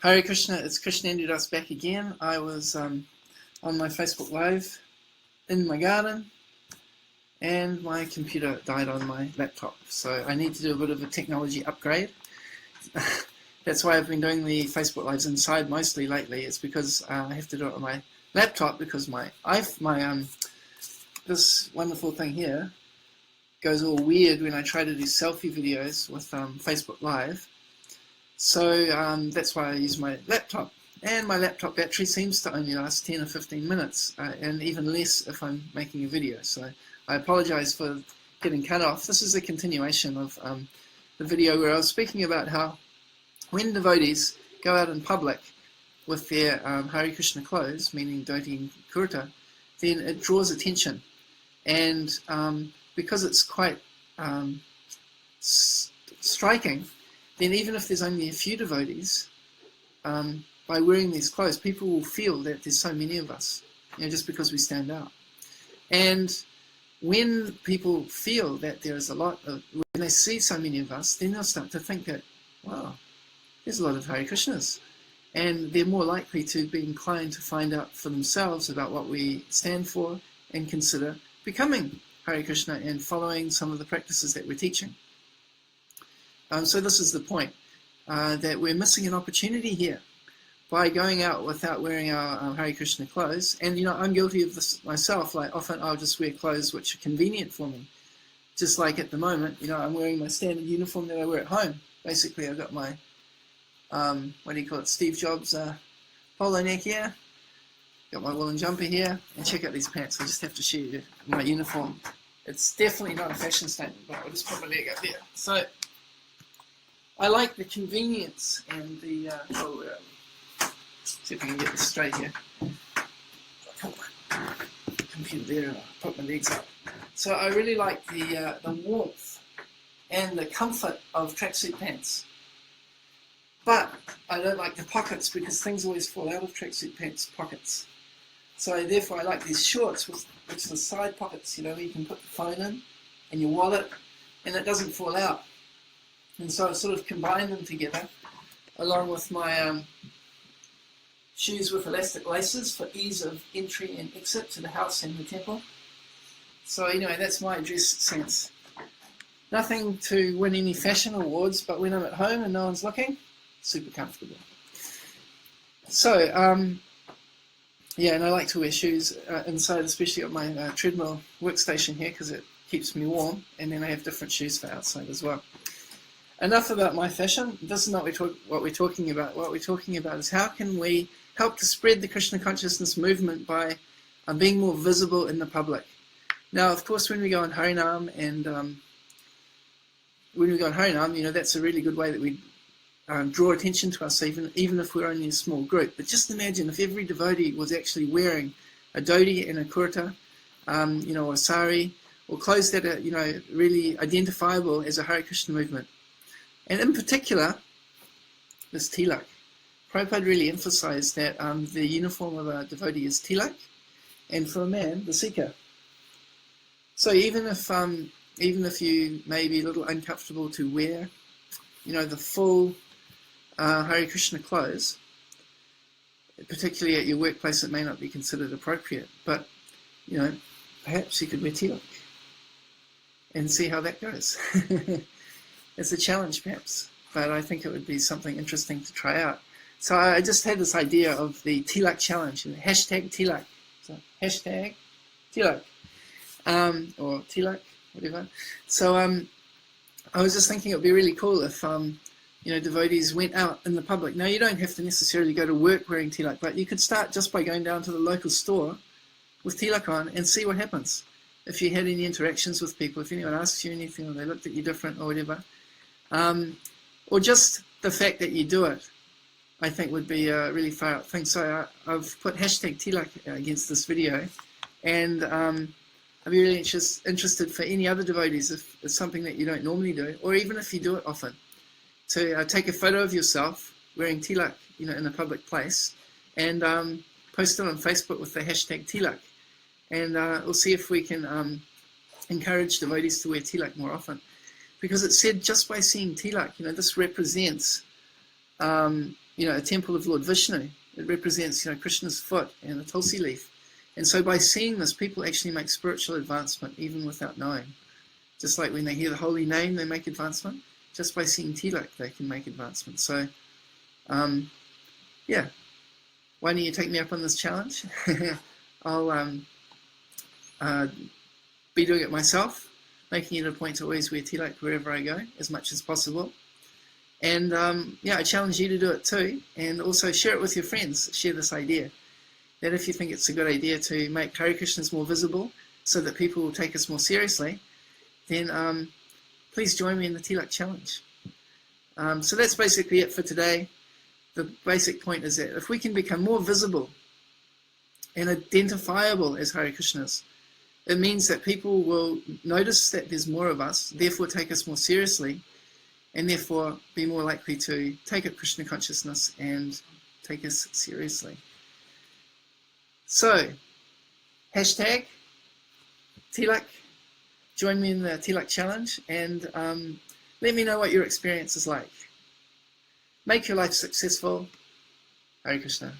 Hare Krishna, it's Krishnendu Das back again. I was on my Facebook Live in my garden and my computer died on my laptop. So I need to do a bit of a technology upgrade. That's why I've been doing the Facebook Lives inside mostly lately. It's because I have to do it on my laptop because this wonderful thing here goes all weird when I try to do selfie videos with Facebook Live. So that's why I use my laptop. And my laptop battery seems to only last 10 or 15 minutes, and even less if I'm making a video. So I apologize for getting cut off. This is a continuation of the video where I was speaking about how when devotees go out in public with their Hare Krishna clothes, meaning dhoti and kurta, then it draws attention. And because it's quite striking, then even if there's only a few devotees, by wearing these clothes, people will feel that there's so many of us, just because we stand out. And when people feel that there's a lot of, when they see so many of us, then they'll start to think that, wow, there's a lot of Hare Krishnas. And they're more likely to be inclined to find out for themselves about what we stand for and consider becoming Hare Krishna and following some of the practices that we're teaching. So this is the point, that we're missing an opportunity here by going out without wearing our Hare Krishna clothes. And I'm guilty of this myself. Like often I'll just wear clothes which are convenient for me. Just like at the moment, I'm wearing my standard uniform that I wear at home. Basically, I've got my, Steve Jobs polo neck here. Got my woolen jumper here. And check out these pants. I just have to show you my uniform. It's definitely not a fashion statement, but I'll just put my leg up there. So I like the convenience and the, see if I can get this straight here. I'll put my computer there and I'll put my legs up. So I really like the warmth and the comfort of tracksuit pants. But I don't like the pockets because things always fall out of tracksuit pants pockets. So therefore I like these shorts with the side pockets, where you can put the phone in and your wallet and it doesn't fall out. And so I sort of combined them together along with my shoes with elastic laces for ease of entry and exit to the house and the temple. So that's my dress sense. Nothing to win any fashion awards, but when I'm at home and no one's looking, super comfortable. So, and I like to wear shoes inside, especially on my treadmill workstation here because it keeps me warm, and then I have different shoes for outside as well. Enough about my fashion. This is not what we're talking about. What we're talking about is how can we help to spread the Krishna consciousness movement by being more visible in the public. Now, of course, when we go on Harinam that's a really good way that we draw attention to us, even if we're only a small group. But just imagine if every devotee was actually wearing a dhoti and a kurta, or a sari, or clothes that are, really identifiable as a Hare Krishna movement. And in particular, this tilak. Prabhupada really emphasized that the uniform of a devotee is tilak, and for a man, the sikha. So even if you may be a little uncomfortable to wear, the full Hare Krishna clothes, particularly at your workplace, it may not be considered appropriate. But perhaps you could wear tilak and see how that goes. It's a challenge, perhaps, but I think it would be something interesting to try out. So I just had this idea of the tilak challenge, hashtag tilak. So hashtag tilak, or tilak, whatever. So I was just thinking it would be really cool if devotees went out in the public. Now you don't have to necessarily go to work wearing tilak, but you could start just by going down to the local store with tilak on and see what happens. If you had any interactions with people, if anyone asked you anything or they looked at you different or whatever. Or just the fact that you do it, I think would be a really far out thing. So I've put hashtag tilak against this video, and I'd be really interested for any other devotees if it's something that you don't normally do, or even if you do it often, to take a photo of yourself wearing tilak, in a public place, and post it on Facebook with the hashtag tilak. And we'll see if we can encourage devotees to wear tilak more often. Because it said just by seeing tilak, this represents a temple of Lord Vishnu. It represents, Krishna's foot and a tulsi leaf. And so by seeing this, people actually make spiritual advancement even without knowing. Just like when they hear the holy name, they make advancement. Just by seeing tilak, they can make advancement. So, yeah. Why don't you take me up on this challenge? I'll be doing it myself, making it a point to always wear tilak wherever I go, as much as possible. And I challenge you to do it too, and also share it with your friends. Share this idea, that if you think it's a good idea to make Hare Krishnas more visible so that people will take us more seriously, then please join me in the tilak challenge. So that's basically it for today. The basic point is that if we can become more visible and identifiable as Hare Krishnas, it means that people will notice that there's more of us, therefore take us more seriously, and therefore be more likely to take up Krishna consciousness and take us seriously. So, hashtag tilak, join me in the tilak challenge, and let me know what your experience is like. Make your life successful. Hare Krishna.